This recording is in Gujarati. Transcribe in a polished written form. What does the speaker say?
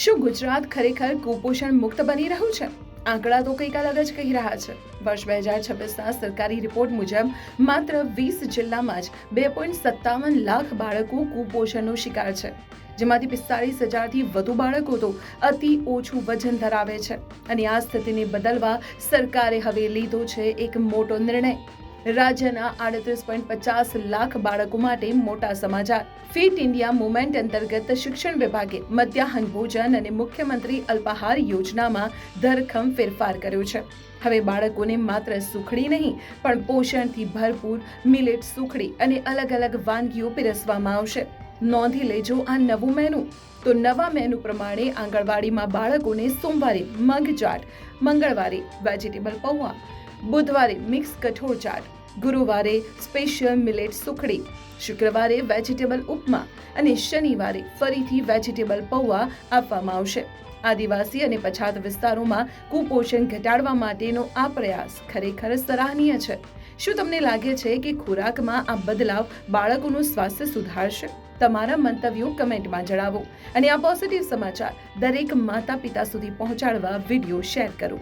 શું ગુજરાત ખરેખર કુપોષણ મુક્ત બની રહ્યું છે? આંકડા તો કંઈક અલગ જ કહી રહ્યા છે. વર્ષ 2026ના સરકારી રિપોર્ટ મુજબ માત્ર 20 જિલ્લામાં જ 2.57 લાખ બાળકો કુપોષણનો શિકાર છે, જેમાંથી 45,000થી વધુ બાળકો તો અતિ ઓછું વજન ધરાવે છે. અને આ સ્થિતિને બદલવા સરકારે હવે લીધો છે એક મોટો નિર્ણય. રાજ્યના 38.50 લાખ બાળકો માટે મોટા સમાચાર. ફિટ ઇન્ડિયા મુવમેન્ટ અંતર્ગત શિક્ષણ વિભાગે મધ્યાહન ભોજન અને મુખ્યમંત્રી અલ્પાહાર યોજનામાં ધરખમ ફેરફાર કર્યો છે. હવે બાળકોને માત્ર સુખડી નહીં પણ પોષણથી ભરપૂર મિલેટ સુખડી અને અલગ અલગ વાનગીઓ પીરસવામાં આવશે. નોંધી લેજો આ નવું મેનુ. તો નવા મેનુ પ્રમાણે આંગણવાડીમાં બાળકોને સોમવારે મગ ચાટ, મંગળવારે વેજીટેબલ પૌવા, બુધવારે મિક્સ કઠોળ ચાટ, ગુરુવારે સ્પેશિયલ મિલેટ સુખડી, શુક્રવારે વેજીટેબલ ઉપમા અને શનિવારે ફરીથી વેજીટેબલ પૌવા આપવામાં આવશે. આદિવાસી અને પછાત વિસ્તારોમાં કુપોષણ ઘટાડવા માટેનો આ પ્રયાસ ખરેખર સરાહનીય છે. શું તમને લાગે છે કે ખોરાકમાં આ બદલાવ બાળકોનું સ્વાસ્થ્ય સુધારશે? તમારા મંતવ્યો કમેન્ટમાં જણાવો અને આ પોઝિટિવ સમાચાર દરેક માતા પિતા સુધી પહોંચાડવા વિડીયો શેર કરો.